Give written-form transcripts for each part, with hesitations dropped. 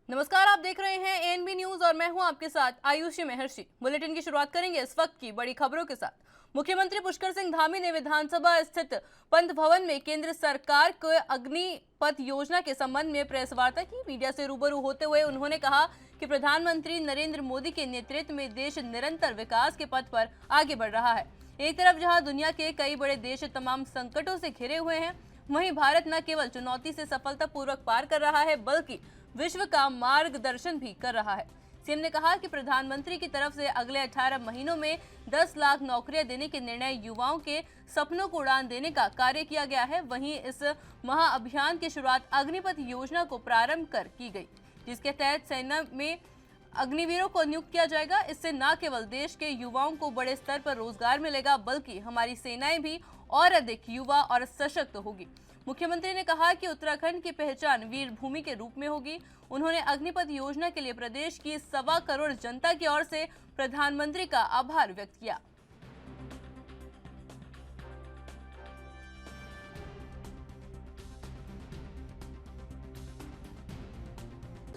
नमस्कार, आप देख रहे हैं एएनबी न्यूज और मैं हूं आपके साथ आयुषी महर्षि। बुलेटिन की शुरुआत करेंगे इस वक्त की बड़ी खबरों के साथ। मुख्यमंत्री पुष्कर सिंह धामी ने विधानसभा स्थित पंत भवन में केंद्र सरकार के अग्निपथ योजना के संबंध में प्रेस वार्ता की। मीडिया से रूबरू होते हुए उन्होंने कहा कि प्रधानमंत्री नरेंद्र मोदी के नेतृत्व में देश निरंतर विकास के पथ पर आगे बढ़ रहा है। एक तरफ जहां दुनिया के कई बड़े देश तमाम संकटों से घिरे हुए हैं, वहीं भारत न केवल चुनौती से सफलतापूर्वक पार कर रहा है बल्कि विश्व का मार्गदर्शन भी कर रहा है। सीएम ने कहा कि प्रधानमंत्री की तरफ से अगले 18 महीनों में 10 लाख नौकरियां देने के निर्णय युवाओं के सपनों को उड़ान देने का कार्य किया गया है। वहीं इस महाअभियान की शुरुआत अग्निपथ योजना को प्रारंभ कर की गई, जिसके तहत सेना में अग्निवीरों को नियुक्त किया जाएगा। इससे न केवल देश के युवाओं को बड़े स्तर पर रोजगार मिलेगा बल्कि हमारी सेनाएं भी और अधिक युवा और सशक्त होगी। मुख्यमंत्री ने कहा कि उत्तराखंड की पहचान वीर भूमि के रूप में होगी। उन्होंने अग्निपथ योजना के लिए प्रदेश की 1.25 करोड़ जनता की ओर से प्रधानमंत्री का आभार व्यक्त किया।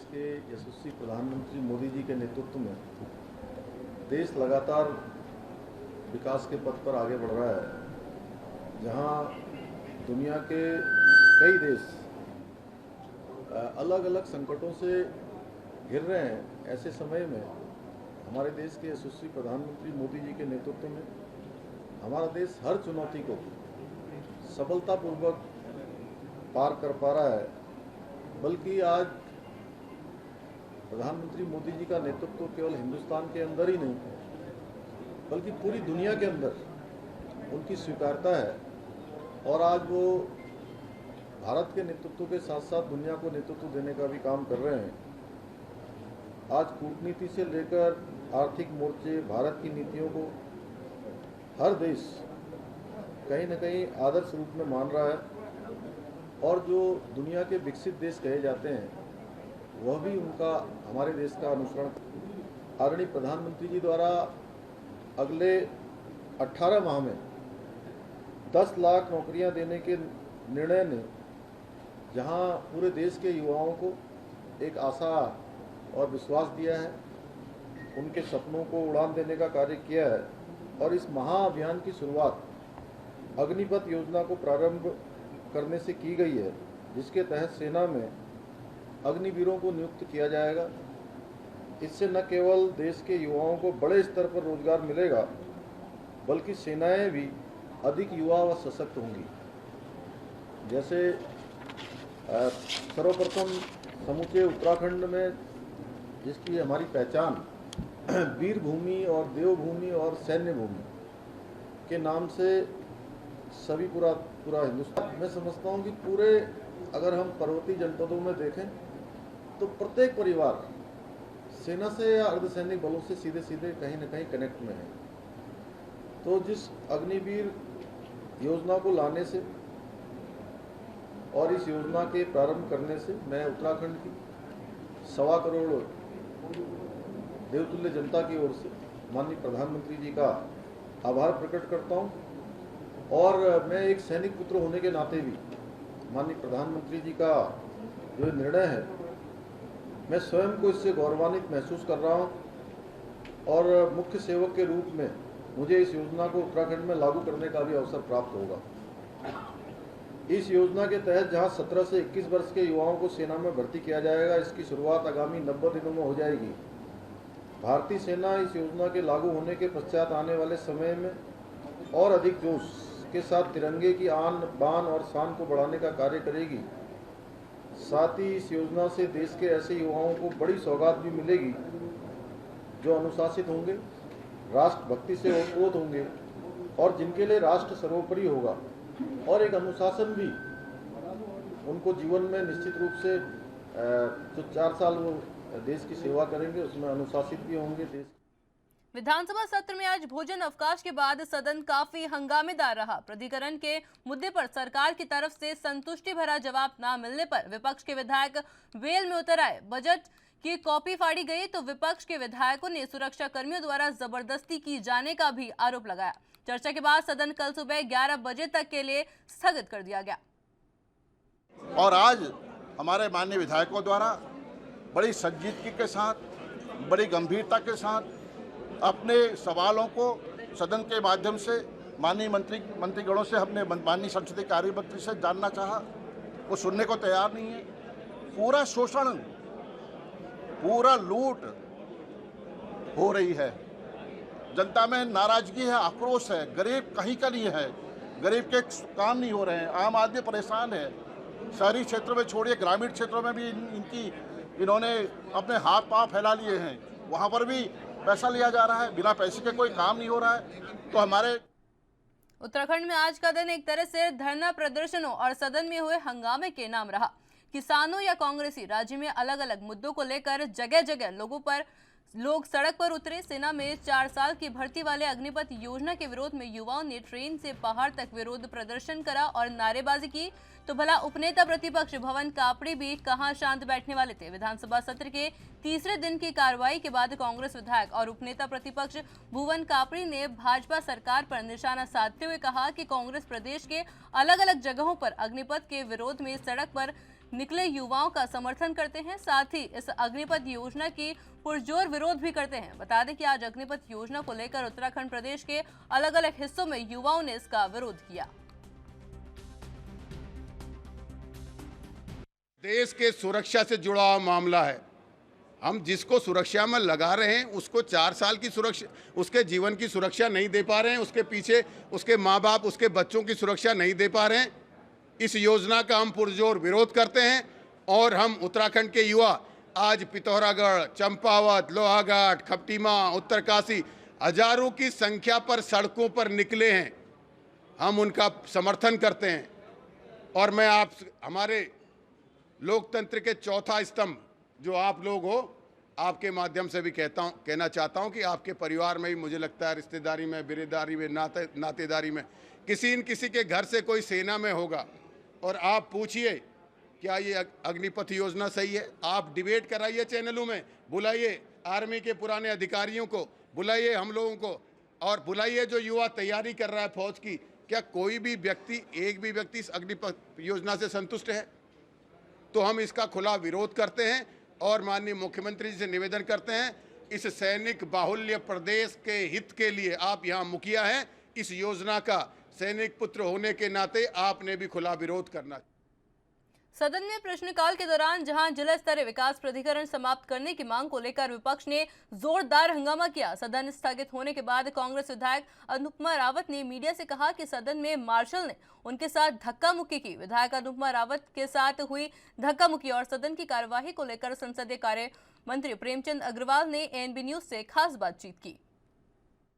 के यशस्वी प्रधानमंत्री मोदी जी के नेतृत्व में देश लगातार विकास के पथ पर आगे बढ़ रहा है। जहां दुनिया के कई देश अलग अलग संकटों से घिर रहे हैं, ऐसे समय में हमारे देश के यशस्वी प्रधानमंत्री मोदी जी के नेतृत्व में हमारा देश हर चुनौती को सफलतापूर्वक पार कर पा रहा है। बल्कि आज प्रधानमंत्री मोदी जी का नेतृत्व केवल हिंदुस्तान के अंदर ही नहीं बल्कि पूरी दुनिया के अंदर उनकी स्वीकारता है। और आज वो भारत के नेतृत्व के साथ साथ दुनिया को नेतृत्व देने का भी काम कर रहे हैं। आज कूटनीति से लेकर आर्थिक मोर्चे, भारत की नीतियों को हर देश कहीं न कहीं आदर्श रूप में मान रहा है। और जो दुनिया के विकसित देश कहे जाते हैं वह भी उनका, हमारे देश का अनुसरण। आदरणीय प्रधानमंत्री जी द्वारा अगले 18 माह में 10 लाख नौकरियां देने के निर्णय ने जहां पूरे देश के युवाओं को एक आशा और विश्वास दिया है, उनके सपनों को उड़ान देने का कार्य किया है। और इस महाअभियान की शुरुआत अग्निपथ योजना को प्रारंभ करने से की गई है, जिसके तहत सेना में अग्निवीरों को नियुक्त किया जाएगा। इससे न केवल देश के युवाओं को बड़े स्तर पर रोजगार मिलेगा बल्कि सेनाएं भी अधिक युवा व सशक्त होंगी। जैसे सर्वप्रथम समूचे उत्तराखंड में जिसकी हमारी पहचान वीर भूमि और देवभूमि और सैन्य भूमि के नाम से सभी पूरा हिंदुस्तान, मैं समझता हूँ कि पूरे अगर हम पर्वतीय जनपदों में देखें तो प्रत्येक परिवार सेना से या अर्धसैनिक बलों से सीधे सीधे कहीं न कहीं कनेक्ट में है। तो जिस अग्निवीर योजना को लाने से और इस योजना के प्रारंभ करने से मैं उत्तराखंड की 1.25 करोड़ देवतुल्य जनता की ओर से माननीय प्रधानमंत्री जी का आभार प्रकट करता हूं। और मैं एक सैनिक पुत्र होने के नाते भी माननीय प्रधानमंत्री जी का जो निर्णय है, मैं स्वयं को इससे गौरवान्वित महसूस कर रहा हूं। और मुख्य सेवक के रूप में मुझे इस योजना को उत्तराखंड में लागू करने का भी अवसर प्राप्त होगा। इस योजना के तहत जहां 17 से 21 वर्ष के युवाओं को सेना में भर्ती किया जाएगा, इसकी शुरुआत आगामी 90 दिनों में हो जाएगी। भारतीय सेना इस योजना के लागू होने के पश्चात आने वाले समय में और अधिक जोश के साथ तिरंगे की आन बान और शान को बढ़ाने का कार्य करेगी। साथ ही इस योजना से देश के ऐसे युवाओं को बड़ी सौगात भी मिलेगी जो अनुशासित होंगे, राष्ट्रभक्ति से ओतप्रोत होंगे और जिनके लिए राष्ट्र सर्वोपरि होगा। और एक अनुशासन भी उनको जीवन में निश्चित रूप से जो 4 साल वो देश की सेवा करेंगे उसमें अनुशासित भी होंगे। देश विधानसभा सत्र में आज भोजन अवकाश के बाद सदन काफी हंगामेदार रहा। प्राधिकरण के मुद्दे पर सरकार की तरफ से संतुष्टि भरा जवाब न मिलने पर विपक्ष के विधायक वेल में उतर आए। बजट की कॉपी फाड़ी गई तो विपक्ष के विधायकों ने सुरक्षा कर्मियों द्वारा जबरदस्ती की जाने का भी आरोप लगाया। चर्चा के बाद सदन कल सुबह 11 बजे तक के लिए स्थगित कर दिया गया। और आज हमारे माननीय विधायकों द्वारा बड़ी संजीदगी के साथ, बड़ी गंभीरता के साथ अपने सवालों को सदन के माध्यम से माननीय मंत्रीगणों से हमने माननीय संसदीय कार्य मंत्री से जानना चाहा, वो सुनने को तैयार नहीं है। पूरा शोषण, पूरा लूट हो रही है, जनता में नाराजगी है, आक्रोश है, गरीब कहीं का नहीं है, गरीब के काम नहीं हो रहे हैं, आम आदमी परेशान है। शहरी क्षेत्रों में छोड़िए, ग्रामीण क्षेत्रों में भी इन्होंने अपने हाथ पांव फैला लिए हैं, वहाँ पर भी पैसा लिया जा रहा है, बिना पैसे के कोई काम नहीं हो रहा है। तो हमारे उत्तराखंड में आज का दिन एक तरह से धरना प्रदर्शनों और सदन में हुए हंगामे के नाम रहा। किसानों या कांग्रेसी राज्य में अलग अलग मुद्दों को लेकर जगह जगह लोग सड़क पर उतरे। सेना में 4 साल की भर्ती वाले अग्निपथ योजना के विरोध में युवाओं ने ट्रेन से पहाड़ तक विरोध प्रदर्शन करा और नारेबाजी की। तो भला उपनेता प्रतिपक्ष भवन कापड़ी भी कहां शांत बैठने वाले थे। विधानसभा सत्र के तीसरे दिन की कार्रवाई के बाद कांग्रेस विधायक और उपनेता प्रतिपक्ष भुवन कापड़ी ने भाजपा सरकार पर निशाना साधते हुए कहा कि कांग्रेस प्रदेश के अलग अलग जगहों पर अग्निपथ के विरोध में सड़क पर निकले युवाओं का समर्थन करते हैं, साथ ही इस अग्निपथ योजना की पुरजोर विरोध भी करते हैं। बता दें कि आज अग्निपथ योजना को लेकर उत्तराखंड प्रदेश के अलग अलग हिस्सों में युवाओं ने इसका विरोध किया। देश के सुरक्षा से जुड़ा हुआ मामला है। हम जिसको सुरक्षा में लगा रहे हैं उसको 4 साल की सुरक्षा, उसके जीवन की सुरक्षा नहीं दे पा रहे हैं, उसके पीछे उसके माँ बाप, उसके बच्चों की सुरक्षा नहीं दे पा रहे हैं। इस योजना का हम पुरजोर विरोध करते हैं और हम उत्तराखंड के युवा आज पिथौरागढ़, चंपावत, लोहाघाट, खपटीमा, उत्तरकाशी हजारों की संख्या पर सड़कों पर निकले हैं। हम उनका समर्थन करते हैं और मैं हमारे लोकतंत्र के चौथा स्तंभ जो आप लोग हो, आपके माध्यम से भी कहना चाहता हूं कि आपके परिवार में भी मुझे लगता है रिश्तेदारी में, बिरेदारी में, नातेदारी में किसी न किसी के घर से कोई सेना में होगा। और आप पूछिए क्या ये अग्निपथ योजना सही है? आप डिबेट कराइए चैनलों में, बुलाइए आर्मी के पुराने अधिकारियों को, बुलाइए हम लोगों को और बुलाइए जो युवा तैयारी कर रहा है फौज की। क्या कोई भी व्यक्ति, एक भी व्यक्ति इस अग्निपथ योजना से संतुष्ट है? तो हम इसका खुला विरोध करते हैं और माननीय मुख्यमंत्री जी से निवेदन करते हैं, इस सैनिक बाहुल्य प्रदेश के हित के लिए आप यहाँ मुखिया हैं, इस योजना का सैनिक पुत्र होने के नाते आपने भी खुला विरोध करना। सदन में प्रश्नकाल के दौरान जहां जिला स्तरीय विकास प्राधिकरण समाप्त करने की मांग को लेकर विपक्ष ने जोरदार हंगामा किया। सदन स्थगित होने के बाद कांग्रेस विधायक अनुपमा रावत ने मीडिया से कहा कि सदन में मार्शल ने उनके साथ धक्का मुक्की की। विधायक अनुपमा रावत के साथ हुई धक्का मुक्की और सदन की कार्यवाही को लेकर संसदीय कार्य मंत्री प्रेमचंद अग्रवाल ने एएनबी न्यूज से खास बातचीत की।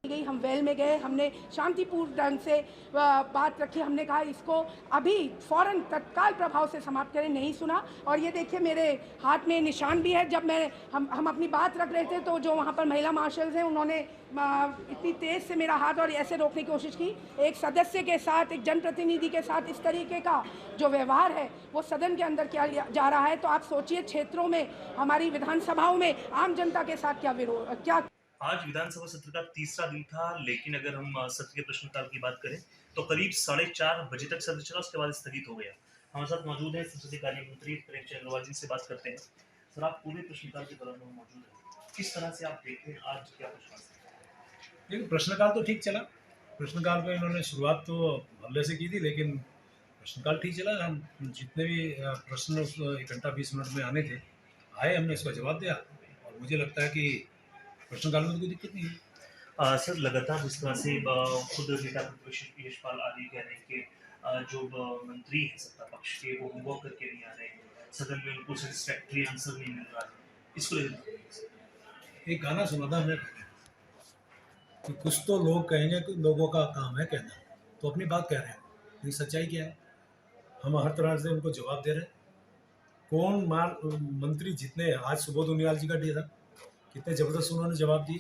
गई, हम वेल में गए, हमने शांतिपूर्ण ढंग से बात रखी। हमने कहा इसको अभी फौरन तत्काल प्रभाव से समाप्त करें, नहीं सुना। और ये देखिए मेरे हाथ में निशान भी है। जब हम अपनी बात रख रहे थे तो जो वहाँ पर महिला मार्शल्स हैं उन्होंने इतनी तेज़ से मेरा हाथ और ऐसे रोकने की कोशिश की। एक सदस्य के साथ, एक जनप्रतिनिधि के साथ इस तरीके का जो व्यवहार है वो सदन के अंदर किया जा रहा है। तो आप सोचिए क्षेत्रों में, हमारी विधानसभाओं में आम जनता के साथ क्या आज विधानसभा सत्र का तीसरा दिन था, लेकिन अगर हम सत्र के प्रश्नकाल की बात करें तो करीब 4:30 बजे तक सत्र चला, उसके बाद स्थगित हो गया। हमारे साथ मौजूद है संसदीय कार्य मंत्री प्रेमचंद अग्रवाल जी से बात करते हैं। सर, आप पूरे प्रश्नकाल के दौरान मौजूद हैं, किस तरह से आप देखते हैं आज क्या प्रश्न? देखिए, प्रश्नकाल तो ठीक चला। प्रश्नकाल में इन्होंने शुरुआत तो हमले से की थी, लेकिन प्रश्नकाल ठीक चला। हम जितने भी प्रश्न 1 घंटा 20 मिनट में आने थे आए, हमने इसका जवाब दिया और मुझे लगता है कि प्रश्नकाल में तो कोई दिक्कत नहीं है। सर, लगातार जिस तरह से खुद नेता प्रतिपक्ष यशपाल आदि कह रहे हैं कि जो मंत्री है सत्ता पक्ष के वो होमवर्क करके नहीं आ रहे हैं, सदन में उनको सेटिस्फैक्टरी आंसर नहीं मिल रहा है, इसको लेकर एक गाना सुना था हमने कि कुछ तो लोग कहेंगे कि लोगों का काम है कहना, तो अपनी बात कह रहे हैं, लेकिन सच्चाई क्या है? हम हर तरह से उनको जवाब दे रहे हैं। कौन मंत्री जितने, आज सुबोध उनियाल जी का डे था, कितने जबरदस्त उन्होंने जवाब दिए।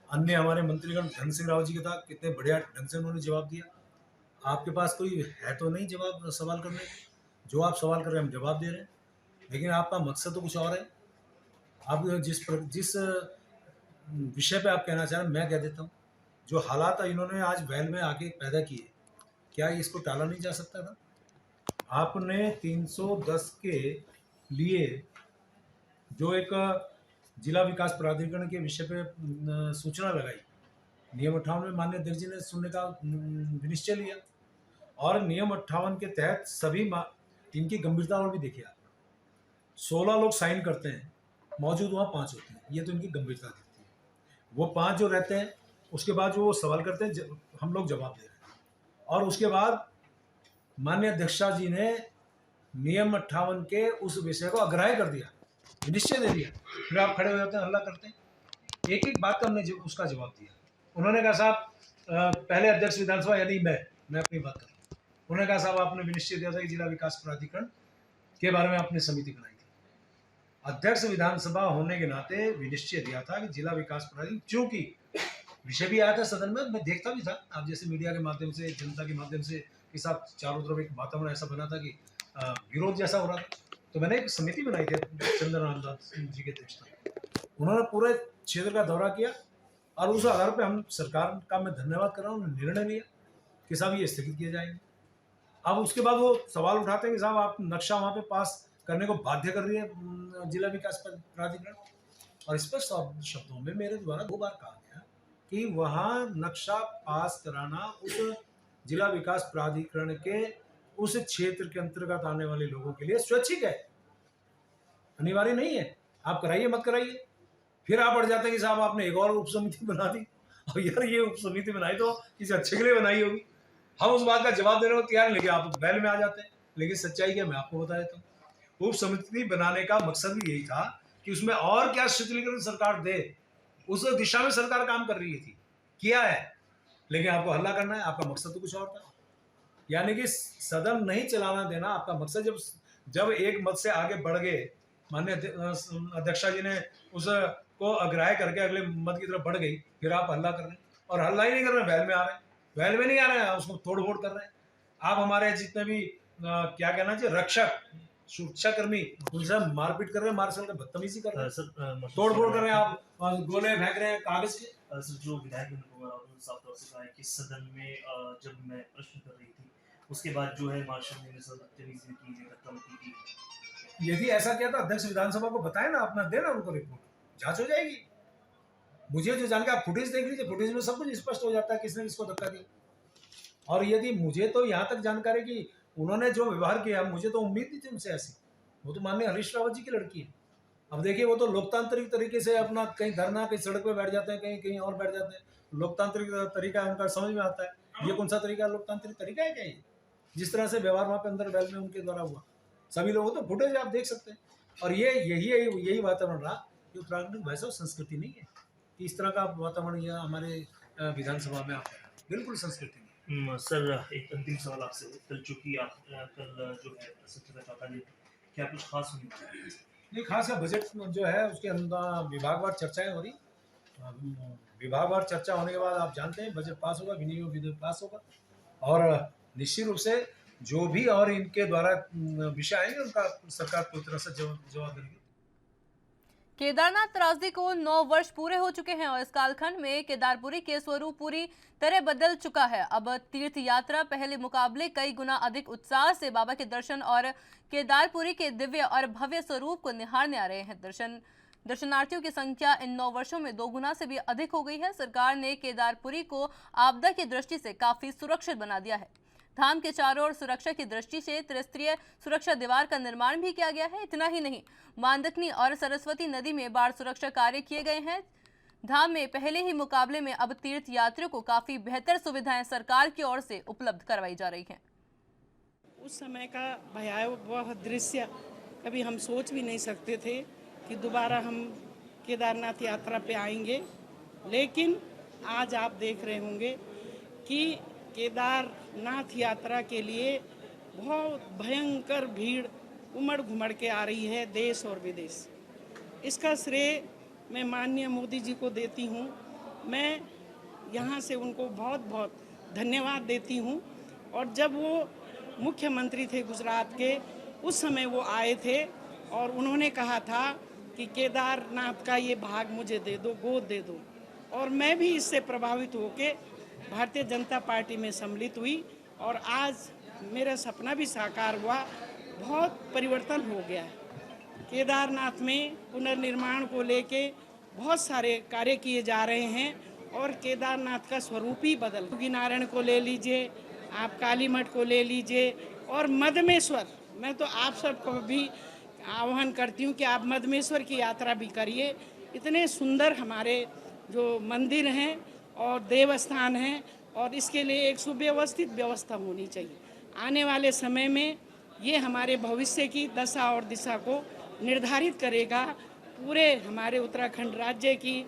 अन्य हमारे मंत्रीगण धन सिंह रावत जी का था, कितने बढ़िया ढंग से उन्होंने जवाब दिया। आपके पास कोई है तो नहीं जवाब सवाल करने? जो आप सवाल कर रहे हैं हम जवाब दे रहे हैं, लेकिन आपका मकसद तो कुछ और है। आप जिस विषय पे आप कहना चाह रहे हैं मैं कह देता हूँ। जो हालात इन्होंने आज वैल में आके पैदा किए, क्या इसको टाला नहीं जा सकता था? आपने 310 के लिए जो एक जिला विकास प्राधिकरण के विषय पे सूचना लगाई, नियम 58 में माननीय अध्यक्ष जी ने सुनने का निश्चय लिया और नियम 58 के तहत सभी इनकी गंभीरता और भी देखिए आप, 16 लोग साइन करते हैं, मौजूद वहाँ 5 होते हैं, ये तो इनकी गंभीरता दिखती है। वो 5 जो रहते हैं उसके बाद जो वो सवाल करते हैं हम लोग जवाब दे रहे हैं और उसके बाद माननीय अध्यक्षा जी ने नियम 58 के उस विषय को अग्राह्य कर दिया, निश्चय दे दिया। फिर आप खड़े हो जाते हैं, हल्ला करते हैं। एक एक बात का हमने उसका जवाब दिया। उन्होंने कहा साहब पहले अध्यक्ष विधानसभा यानी मैं अपनी बात कर रहा हूँ, उन्होंने कहा साहब आपने भी निश्चय दिया था कि जिला विकास प्राधिकरण के बारे में आपने समिति बनाई थी। अध्यक्ष विधानसभा होने के नाते विनिश्चय दिया था कि जिला विकास प्राधिकरण, चूंकि विषय भी आया था सदन में, मैं देखता भी था आप जैसे मीडिया के माध्यम से, जनता के माध्यम से, कि साहब चारों तरफ एक वातावरण ऐसा बना था कि विरोध जैसा हो रहा था, तो मैंने एक समिति बनाई थी चंद्र रामदास जी के अध्यक्षता में। उन्होंने पूरे क्षेत्र का दौरा किया और उस आधार पर हम सरकार का मैं धन्यवाद कर रहा हूँ, उन्होंने निर्णय लिया कि साहब ये स्थगित किए जाएंगे। अब उसके बाद वो सवाल उठाते हैं कि साहब आप नक्शा वहाँ पे पास करने को बाध्य कर रही है जिला विकास प्राधिकरण, और स्पष्ट शब्दों में मेरे द्वारा 2 बार कहा गया कि वहाँ नक्शा पास कराना उस जिला विकास प्राधिकरण के उस क्षेत्र के अंतर्गत आने वाले लोगों के लिए स्वैच्छिक है, अनिवार्य नहीं है। आप कराइए मत कराइए। फिर आप अड़ जाते हैं कि साहब आपने एक और उप समिति बना दी, और यार ये उप समिति बनाई तो किसी अच्छे के लिए बनाई होगी। हम उस बात का जवाब देने को तैयार नहीं, लेकिन आप बैल में आ जाते हैं। लेकिन सच्चाई क्या मैं आपको बता देता हूँ, उप समिति बनाने का मकसद भी यही था कि उसमें और क्या शिथिलीकरण सरकार दे, उस दिशा में सरकार काम कर रही थी, किया है। लेकिन आपको हल्ला करना है, आपका मकसद तो कुछ और था, यानी कि सदन नहीं चलाना देना आपका मकसद। जब एक मत से आगे बढ़ गए, माननीय अध्यक्षा जी ने उसको अग्राह्य करके अगले मत की तरफ बढ़ गई, फिर आप हल्ला कर रहे हैं, और हल्ला ही नहीं कर रहे हैं, वैल में आ रहे हैं, वैल में नहीं आ रहे हैं, उसको तोड़ फोड़ कर रहे हैं। आप हमारे जितने भी क्या कहना चाहिए रक्षक सुरक्षाकर्मी, उनसे मारपीट कर रहे हैं, मार्शल का बदतमीजी कर रहे हैं, तोड़ फोड़ कर रहे हैं, आप गोले फेंक रहे हैं कागज के। सर जो विधायक साफ तौर से कहा है कि सदन में जब मैं प्रश्न कर रही थी उसके बाद जो है मार्शल ने बदतमीजी की, धक्का-मुक्की की। यदि ऐसा किया तो अध्यक्ष विधानसभा को बताए ना, अपना देना उनको रिपोर्ट, जांच हो जाएगी। मुझे जो जानकारी, आप फुटेज देख लीजिए, फुटेज में सब कुछ स्पष्ट हो जाता है किसने किसको धक्का दिया। और यदि मुझे तो यहाँ तक जानकारी कि उन्होंने जो व्यवहार किया, मुझे तो उम्मीद नहीं थी उनसे ऐसी। वो तो माननीय हरीश रावत जी की लड़की है। अब देखिए वो तो लोकतांत्रिक तरीके से अपना कहीं धरना, कहीं सड़क पे बैठ जाते हैं, कहीं कहीं और बैठ जाते हैं, लोकतांत्रिक तरीका उनका समझ में आता है। ये कौन सा तरीका लोकतांत्रिक तरीका है क्या ये? जिस तरह से व्यवहार वहाँ पे अंदर बैल में उनके द्वारा हुआ, सभी लोगों तो फुटेज आप देख सकते हैं। और ये यही वातावरण रहा जो प्राकृतिक भाषा और संस्कृति नहीं है कि इस तरह का वातावरण यह हमारे विधानसभा में आता है, बिल्कुल संस्कृति नहीं। सर एक अंतिम सवाल आपसे, कल चूंकि आप कल जो है सत्र में क्या कुछ खास होने वाला है? नहीं, खास का बजट जो है उसके अंदर विभागवार चर्चाएं हो रही। विभागवार चर्चा होने के बाद आप जानते हैं बजट पास होगा, विनियोग विधेयक पास होगा, और निश्चित रूप से जो भी और इनके द्वारा विषय आएंगे उनका सरकार पूरी तरह से जवाब देगी। केदारनाथ त्रासदी को 9 वर्ष पूरे हो चुके हैं और इस कालखंड में केदारपुरी के स्वरूप पूरी तरह बदल चुका है। अब तीर्थ यात्रा पहले मुकाबले कई गुना अधिक उत्साह से बाबा के दर्शन और केदारपुरी के दिव्य और भव्य स्वरूप को निहारने आ रहे हैं। दर्शनार्थियों की संख्या इन 9 वर्षों में 2 गुना से भी अधिक हो गई है। सरकार ने केदारपुरी को आपदा की दृष्टि से काफी सुरक्षित बना दिया है। धाम के चारों ओर सुरक्षा की दृष्टि से त्रिस्तरीय सुरक्षा दीवार का निर्माण भी किया गया है। इतना ही नहीं, मांदकनी और सरस्वती नदी में बाढ़ सुरक्षा कार्य किए गए हैं। धाम में पहले ही मुकाबले में अब तीर्थ यात्रियों को काफी बेहतर सुविधाएं सरकार की ओर से उपलब्ध करवाई जा रही हैं। उस समय का भयावह दृश्य कभी हम सोच भी नहीं सकते थे कि दोबारा हम केदारनाथ यात्रा पे आएंगे, लेकिन आज आप देख रहे होंगे कि केदारनाथ यात्रा के लिए बहुत भयंकर भीड़ उमड़ घुमड़ के आ रही है, देश और विदेश। इसका श्रेय मैं माननीय मोदी जी को देती हूँ। मैं यहाँ से उनको बहुत बहुत धन्यवाद देती हूँ। और जब वो मुख्यमंत्री थे गुजरात के, उस समय वो आए थे और उन्होंने कहा था कि कि केदारनाथ का ये भाग मुझे दे दो, गोद दे दो। और मैं भी इससे प्रभावित होकर भारतीय जनता पार्टी में सम्मिलित हुई और आज मेरा सपना भी साकार हुआ। बहुत परिवर्तन हो गया है। केदारनाथ में पुनर्निर्माण को लेके बहुत सारे कार्य किए जा रहे हैं और केदारनाथ का स्वरूप ही बदल। योगी नारायण को ले लीजिए, आप काली मठ को ले लीजिए और मदमेश्वर, मैं तो आप सबको भी आह्वान करती हूँ कि आप मदमेश्वर की यात्रा भी करिए। इतने सुंदर हमारे जो मंदिर हैं और देवस्थान हैं और इसके लिए एक सुव्यवस्थित व्यवस्था होनी चाहिए। आने वाले समय में ये हमारे भविष्य की दशा और दिशा को निर्धारित करेगा। पूरे हमारे उत्तराखंड राज्य की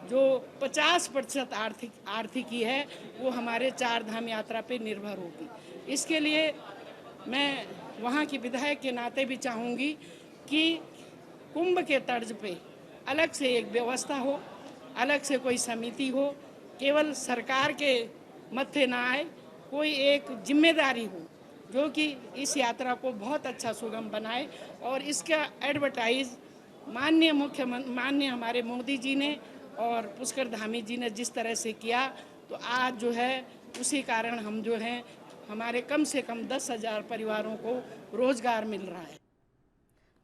जो 50% आर्थिकी है वो हमारे चार धाम यात्रा पे निर्भर होगी। इसके लिए मैं वहाँ की विधायक के नाते भी चाहूँगी कि कुंभ के तर्ज पे अलग से एक व्यवस्था हो, अलग से कोई समिति हो, केवल सरकार के मत्थे ना आए, कोई एक जिम्मेदारी हो जो कि इस यात्रा को बहुत अच्छा सुगम बनाए। और इसका एडवर्टाइज माननीय हमारे मोदी जी ने और पुष्कर धामी जी ने जिस तरह से किया, तो आज जो है उसी कारण हम जो हैं हमारे कम से कम 10,000 परिवारों को रोजगार मिल रहा है।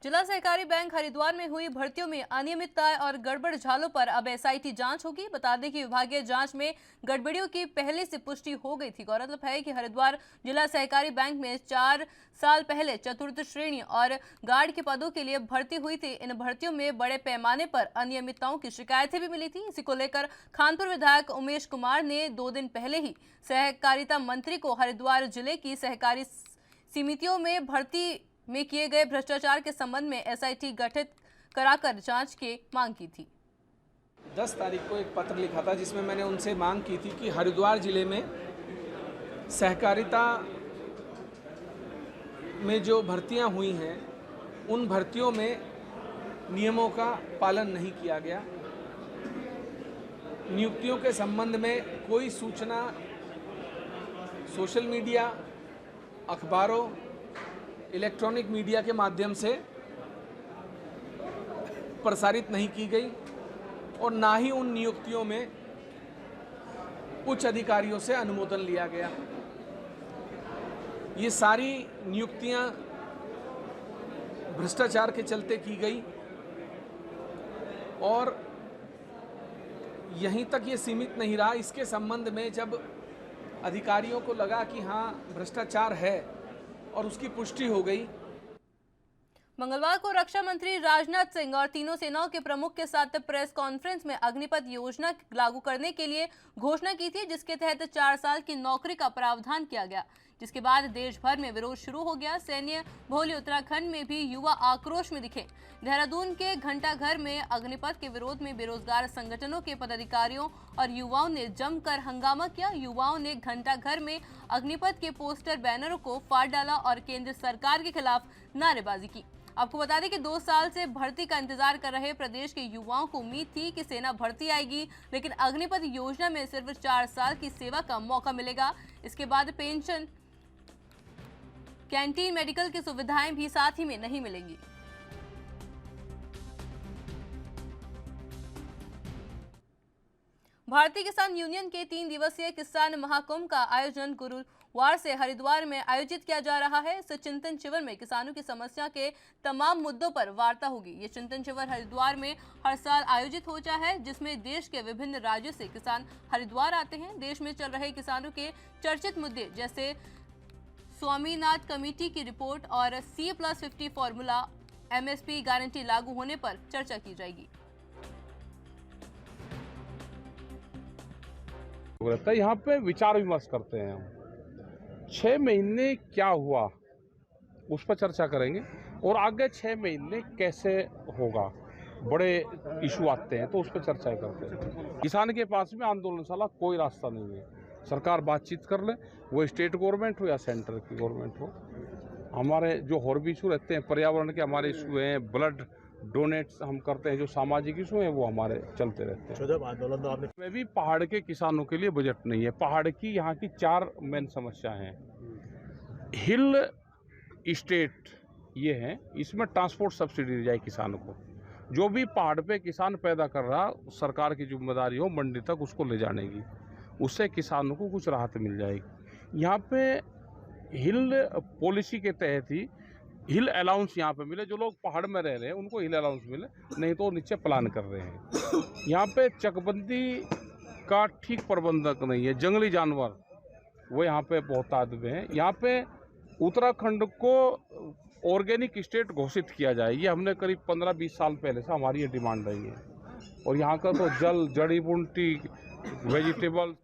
जिला सहकारी बैंक हरिद्वार में हुई भर्तियों में अनियमितता और गड़बड़ झालों पर अब एसआईटी जांच होगी। बता दें कि विभागीय जांच में गड़बड़ियों की पहले से पुष्टि हो गई थी। गौरतलब है कि हरिद्वार जिला सहकारी बैंक में 4 साल पहले चतुर्थ श्रेणी और गार्ड के पदों के लिए भर्ती हुई थी। इन भर्तियों में बड़े पैमाने पर अनियमितताओं की शिकायतें भी मिली थी। इसी को लेकर खानपुर विधायक उमेश कुमार ने 2 दिन पहले ही सहकारिता मंत्री को हरिद्वार जिले की सहकारी समितियों में भर्ती में किए गए भ्रष्टाचार के संबंध में एसआईटी गठित कराकर जांच की मांग की थी। 10 तारीख को एक पत्र लिखा था जिसमें मैंने उनसे मांग की थी कि हरिद्वार जिले में सहकारिता में जो भर्तियां हुई हैं उन भर्तियों में नियमों का पालन नहीं किया गया। नियुक्तियों के संबंध में कोई सूचना सोशल मीडिया, अखबारों, इलेक्ट्रॉनिक मीडिया के माध्यम से प्रसारित नहीं की गई और ना ही उन नियुक्तियों में उच्च अधिकारियों से अनुमोदन लिया गया। ये सारी नियुक्तियां भ्रष्टाचार के चलते की गई और यहीं तक ये सीमित नहीं रहा। इसके संबंध में जब अधिकारियों को लगा कि हाँ भ्रष्टाचार है और उसकी पुष्टि हो गई। मंगलवार को रक्षा मंत्री राजनाथ सिंह और तीनों सेनाओं के प्रमुख के साथ प्रेस कॉन्फ्रेंस में अग्निपथ योजना लागू करने के लिए घोषणा की थी, जिसके तहत 4 साल की नौकरी का प्रावधान किया गया, जिसके बाद देश भर में विरोध शुरू हो गया। सैन्य भोली उत्तराखंड में भी युवा आक्रोश में दिखे। देहरादून के घंटाघर में अग्निपथ के विरोध में बेरोजगार संगठनों के पदाधिकारियों और युवाओं ने जमकर हंगामा किया। युवाओं ने घंटाघर में अग्निपथ के पोस्टर बैनरों को फाड़ डाला और केंद्र सरकार के खिलाफ नारेबाजी की। आपको बता दें कि 2 साल से भर्ती का इंतजार कर रहे प्रदेश के युवाओं को उम्मीद थी कि सेना भर्ती आएगी, लेकिन अग्निपथ योजना में सिर्फ 4 साल की सेवा का मौका मिलेगा। इसके बाद पेंशन, कैंटीन, मेडिकल की सुविधाएं भी साथ ही में नहीं मिलेंगी। भारतीय किसान यूनियन के 3 दिवसीय किसान महाकुंभ का आयोजन गुरुवार से हरिद्वार में आयोजित किया जा रहा है। इस चिंतन शिविर में किसानों की समस्या के तमाम मुद्दों पर वार्ता होगी। ये चिंतन शिविर हरिद्वार में हर साल आयोजित होता है, जिसमें देश के विभिन्न राज्यों से किसान हरिद्वार आते हैं। देश में चल रहे किसानों के चर्चित मुद्दे जैसे स्वामीनाथन कमेटी की रिपोर्ट और C+50 फॉर्मूला, MSP गारंटी लागू होने पर चर्चा की जाएगी। यहाँ पे विचार विमर्श करते हैं हम। 6 महीने क्या हुआ उस पर चर्चा करेंगे और आगे 6 महीने कैसे होगा। बड़े इशू आते हैं तो उस पर चर्चा करते हैं। किसान के पास में आंदोलन साला कोई रास्ता नहीं है। सरकार बातचीत कर ले, वो स्टेट गवर्नमेंट हो या सेंटर की गवर्नमेंट हो। हमारे जो और भी इशू रहते हैं, पर्यावरण के हमारे इशू हैं, ब्लड डोनेट्स हम करते हैं, जो सामाजिक इशू हैं वो हमारे चलते रहते हैं। जब आंदोलन तो आपने में भी पहाड़ के किसानों के लिए बजट नहीं है। पहाड़ की यहाँ की 4 मेन समस्या हैं। हिल स्टेट ये हैं, इसमें ट्रांसपोर्ट सब्सिडी दी जाए किसानों को। जो भी पहाड़ पे किसान पैदा कर रहा, सरकार की जिम्मेदारी हो मंडी तक उसको ले जाने की, उससे किसानों को कुछ राहत मिल जाएगी। यहाँ पे हिल पॉलिसी के तहत ही हिल अलाउंस यहाँ पे मिले, जो लोग पहाड़ में रह रहे हैं उनको हिल अलाउंस मिले, नहीं तो नीचे प्लान कर रहे हैं। यहाँ पे चकबंदी का ठीक प्रबंधक नहीं है, जंगली जानवर वो यहाँ पे बहुत तादाद में है। यहाँ पे उत्तराखंड को ऑर्गेनिक स्टेट घोषित किया जाए, ये हमने करीब 15-20 साल पहले से हमारी ये डिमांड रही है। और यहाँ का तो जल, जड़ी बूटी, वेजिटेबल।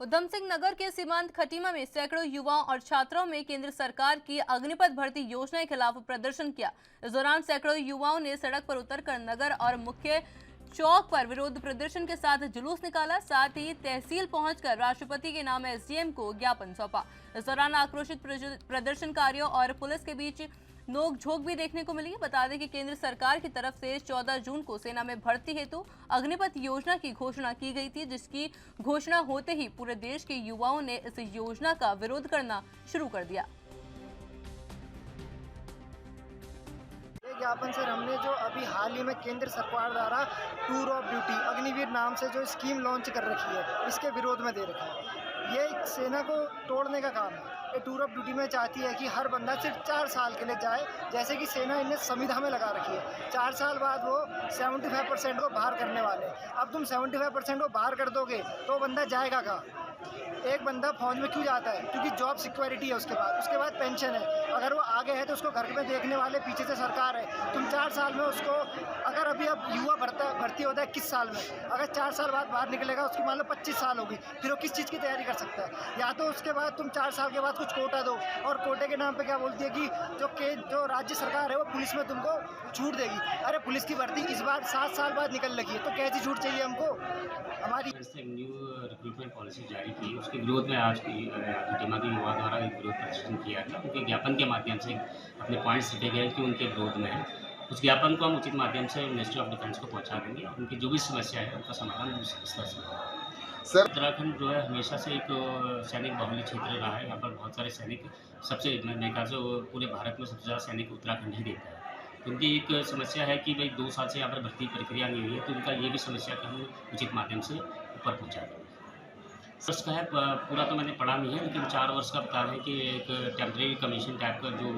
उधम सिंह नगर के सीमांत खटीमा में सैकड़ों युवाओं और छात्रों में केंद्र सरकार की अग्निपथ भर्ती योजना के खिलाफ प्रदर्शन किया। इस दौरान सैकड़ों युवाओं ने सड़क पर उतरकर नगर और मुख्य चौक पर विरोध प्रदर्शन के साथ जुलूस निकाला। साथ ही तहसील पहुंचकर राष्ट्रपति के नाम एसडीएम को ज्ञापन सौंपा। इस दौरान आक्रोशित प्रदर्शनकारियों और पुलिस के बीच नोकझोंक भी देखने को मिली। बता दें कि केंद्र सरकार की तरफ से 14 जून को सेना में भर्ती हेतु अग्निपथ योजना की घोषणा की गई थी, जिसकी घोषणा होते ही पूरे देश के युवाओं ने इस योजना का विरोध करना शुरू कर दिया। ज्ञापन सर, हमने जो अभी हाल ही में केंद्र सरकार द्वारा टूर ऑफ ड्यूटी अग्निवीर नाम से जो स्कीम लॉन्च कर रखी है, इसके विरोध में दे रखा है। ये सेना को तोड़ने का काम है। ये टूर ऑफ ड्यूटी में चाहती है कि हर बंदा सिर्फ 4 साल के लिए जाए, जैसे कि सेना इन्हें संविधान में लगा रखी है। 4 साल बाद वो 75% को बाहर करने वाले। अब तुम 75% को बाहर कर दोगे तो बंदा जाएगा कहाँ? एक बंदा फौज में क्यों जाता है? क्योंकि जॉब सिक्योरिटी है, उसके बाद पेंशन है। अगर वो आगे है तो उसको घर में देखने वाले पीछे से सरकार है। तुम 4 साल में उसको, अगर अभी अब युवा भर्ती होता है 21 साल में, अगर 4 साल बाद बाहर निकलेगा, उसकी मान लो 25 साल होगी, फिर वो किस चीज़ की तैयारी कर सकता है? या तो उसके बाद तुम 4 साल के बाद कुछ कोटा दो, और कोटे के नाम पे क्या बोलती है कि जो राज्य सरकार है वो पुलिस में तुमको छूट देगी। अरे पुलिस की भर्ती इस बार 7 साल बाद निकल लगी है, तो कैसी छूट चाहिए हमको? हमारी न्यू रिक्रूटमेंट पॉलिसी जारी की, उसके विरोध में आज की खटीमा के युवा द्वारा एक विरोध प्रदर्शन किया गया। उनके ज्ञापन के माध्यम से अपने पॉइंट्स लिखे गए कि उनके विरोध में है। उस ज्ञापन को हम उचित माध्यम से मिनिस्ट्री ऑफ डिफेंस को पहुंचा देंगे। उनकी जो भी समस्या है उनका समाधान उस स्तर से। सर, उत्तराखंड जो है हमेशा से एक सैनिक बहुल्य क्षेत्र रहा है। यहाँ पर बहुत सारे सैनिक, सबसे मेरे ख्याल से पूरे भारत में सबसे ज़्यादा सैनिक उत्तराखंड ही देता है। उनकी एक समस्या है कि भाई 2 साल से यहाँ पर भर्ती प्रक्रिया नहीं हुई है, तो उनका ये भी समस्या कि हम उचित माध्यम से ऊपर पहुँचा दें। वर्ष का है, पूरा तो मैंने पढ़ा नहीं है, लेकिन 4 वर्ष का बता रहे हैं कि एक टेम्परेरी कमीशन टाइप का जो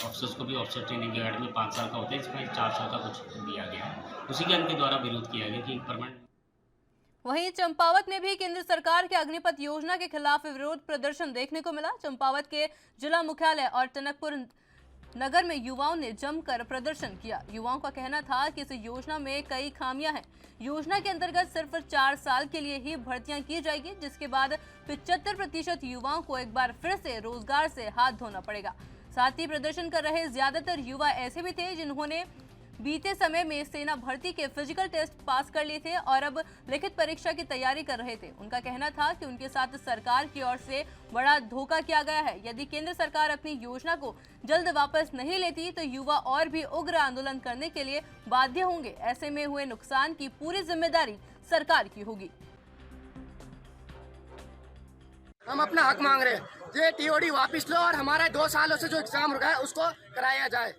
ऑफिसर्स को भी ऑफिसर ट्रेनिंग अकेडमी 5 साल का होता है, इसमें 4 साल का कुछ दिया गया है। उसी के उनके द्वारा विरोध किया गया कि परमानेंट। वहीं चंपावत में भी केंद्र सरकार के अग्निपथ योजना के खिलाफ विरोध प्रदर्शन देखने को मिला। चंपावत के जिला मुख्यालय और टनकपुर नगर में युवाओं ने जमकर प्रदर्शन किया। युवाओं का कहना था कि इस योजना में कई खामियां हैं। योजना के अंतर्गत सिर्फ 4 साल के लिए ही भर्तियां की जाएगी, जिसके बाद 75% युवाओं को एक बार फिर से रोजगार से हाथ धोना पड़ेगा। साथ ही प्रदर्शन कर रहे ज्यादातर युवा ऐसे भी थे जिन्होंने बीते समय में सेना भर्ती के फिजिकल टेस्ट पास कर लिए थे और अब लिखित परीक्षा की तैयारी कर रहे थे। उनका कहना था कि उनके साथ सरकार की ओर से बड़ा धोखा किया गया है। यदि केंद्र सरकार अपनी योजना को जल्द वापस नहीं लेती तो युवा और भी उग्र आंदोलन करने के लिए बाध्य होंगे। ऐसे में हुए नुकसान की पूरी जिम्मेदारी सरकार की होगी। हम अपना हक मांग रहे हैं, ये टीओडी वापस लो और हमारा 2 सालों से जो एग्जाम रुका है उसको कराया जाए।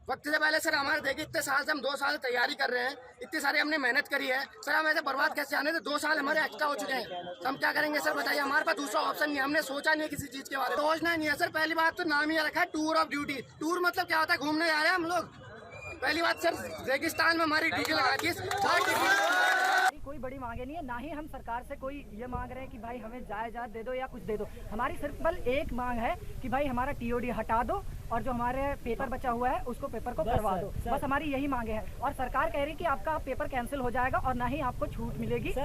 वक्त से पहले सर हमारे देखिए, इतने साल से हम 2 साल तैयारी कर रहे हैं, इतनी सारी हमने मेहनत करी है सर, हम ऐसे बर्बाद कैसे आने थे? 2 साल हमारे एक्स्ट्रा हो चुके हैं, तो हम क्या करेंगे सर बताइए? हमारे पास दूसरा ऑप्शन नहीं, हमने सोचा नहीं किसी चीज के बारे में, सोचना नहीं है सर। पहली बात तो नाम ही रखा है टूर ऑफ ड्यूटी। टूर मतलब क्या होता है? घूमने जा रहे हैं हम लोग। पहली बात सर, रेगिस्तान में हमारी ड्यूटी लगा दी। कोई बड़ी मांगे नहीं है, ना ही हम सरकार से कोई ये मांग रहे हैं कि भाई हमें जायदाद दे दो या कुछ दे दो। हमारी सिर्फ बल एक मांग है कि भाई हमारा टीओडी हटा दो और जो हमारे पेपर बचा हुआ है उसको पेपर को करवा दो। बस हमारी यही मांगे हैं। और सरकार कह रही है कि आपका पेपर कैंसिल हो जाएगा और ना ही आपको छूट मिलेगी एज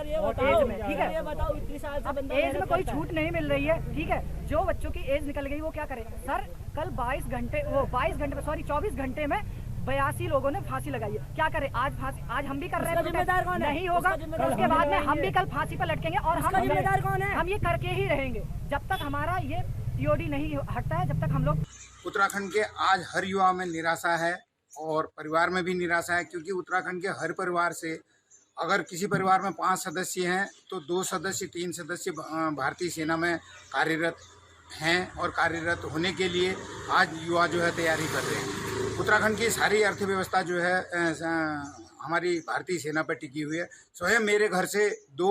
में। ठीक है, एज में कोई छूट नहीं मिल रही है। ठीक है, जो बच्चों की एज निकल गई वो क्या करे सर? कल 24 घंटे में 82 लोगों ने फांसी लगाई है। क्या करे? आज हम भी कर रहे हैं, नहीं होगा तो उसके बाद में हम भी कल फांसी पर लटकेंगे और हम जिम्मेदार कौन है? हम ये करके ही रहेंगे जब तक हमारा ये टीओडी नहीं हटता है, जब तक हम लोग। उत्तराखंड के आज हर युवा में निराशा है और परिवार में भी निराशा है, क्योंकि उत्तराखंड के हर परिवार से अगर किसी परिवार में 5 सदस्य हैं तो 2 सदस्य 3 सदस्य भारतीय सेना में कार्यरत हैं और कार्यरत होने के लिए आज युवा जो है तैयारी कर रहे हैं। उत्तराखंड की सारी अर्थव्यवस्था जो है हमारी भारतीय सेना पर टिकी हुई है। स्वयं मेरे घर से 2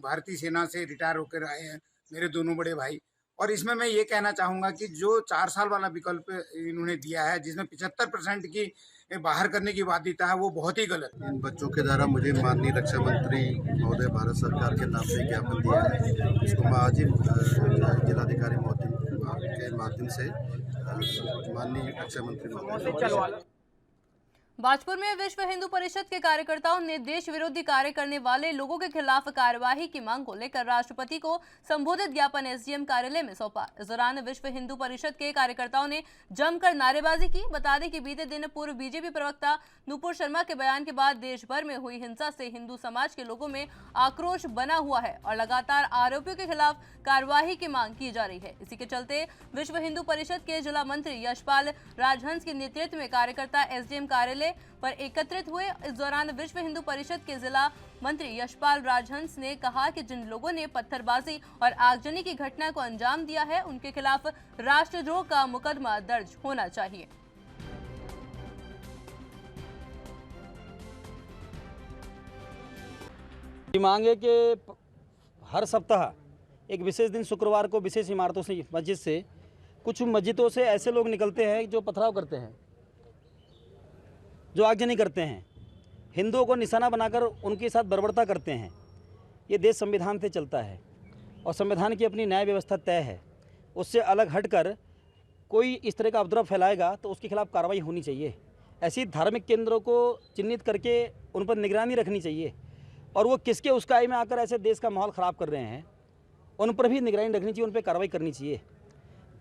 भारतीय सेना से रिटायर होकर आए हैं मेरे दोनों बड़े भाई। और इसमें मैं ये कहना चाहूँगा कि जो 4 साल वाला विकल्प इन्होंने दिया है, जिसमें 75% की बाहर करने की बाध्यता है, वो बहुत ही गलत है। इन बच्चों के द्वारा मुझे माननीय रक्षा मंत्री महोदय भारत सरकार के नाम से ज्ञापन दिया है, इसको मैं आज ही जिलाधिकारी महोदय के माध्यम से माननीय रक्षा मंत्री महोदय। भाजपुर में विश्व हिंदू परिषद के कार्यकर्ताओं ने देश विरोधी कार्य करने वाले लोगों के खिलाफ कार्यवाही की मांग को लेकर राष्ट्रपति को संबोधित ज्ञापन एसडीएम कार्यालय में सौंपा। इस दौरान विश्व हिंदू परिषद के कार्यकर्ताओं ने जमकर नारेबाजी की। बता दें कि बीते दिन पूर्व बीजेपी प्रवक्ता नुपुर शर्मा के बयान के बाद देश भर में हुई हिंसा से हिंदू समाज के लोगों में आक्रोश बना हुआ है और लगातार आरोपियों के खिलाफ कार्यवाही की मांग की जा रही है। इसी के चलते विश्व हिंदू परिषद के जिला मंत्री यशपाल राजहंस के नेतृत्व में कार्यकर्ता एसडीएम कार्यालय पर एकत्रित हुए। इस दौरान विश्व हिंदू परिषद के जिला मंत्री यशपाल राजहंस ने कहा कि जिन लोगों ने पत्थरबाजी और आगजनी की घटना को अंजाम दिया है, उनके खिलाफ राष्ट्रद्रोह का मुकदमा दर्ज होना चाहिए। मांग है कि हर सप्ताह एक विशेष दिन शुक्रवार को विशेष इमारतों से मस्जिद से कुछ मस्जिदों से ऐसे लोग निकलते हैं जो पथराव करते हैं, जो आगजनी करते हैं, हिंदुओं को निशाना बनाकर उनके साथ बर्बरता करते हैं। ये देश संविधान से चलता है और संविधान की अपनी न्याय व्यवस्था तय है। उससे अलग हटकर कोई इस तरह का उपद्रव फैलाएगा तो उसके खिलाफ कार्रवाई होनी चाहिए। ऐसी धार्मिक केंद्रों को चिन्हित करके उन पर निगरानी रखनी चाहिए और वो किसके उसकाई में आकर ऐसे देश का माहौल ख़राब कर रहे हैं, उन पर भी निगरानी रखनी चाहिए, उन पर कार्रवाई करनी चाहिए।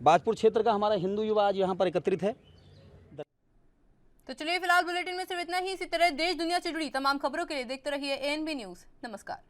भाजपुर क्षेत्र का हमारा हिंदू युवा आज यहाँ पर एकत्रित है। तो चलिए फिलहाल बुलेटिन में सिर्फ इतना ही। इसी तरह देश दुनिया से जुड़ी तमाम खबरों के लिए देखते रहिए एएनबी न्यूज़। नमस्कार।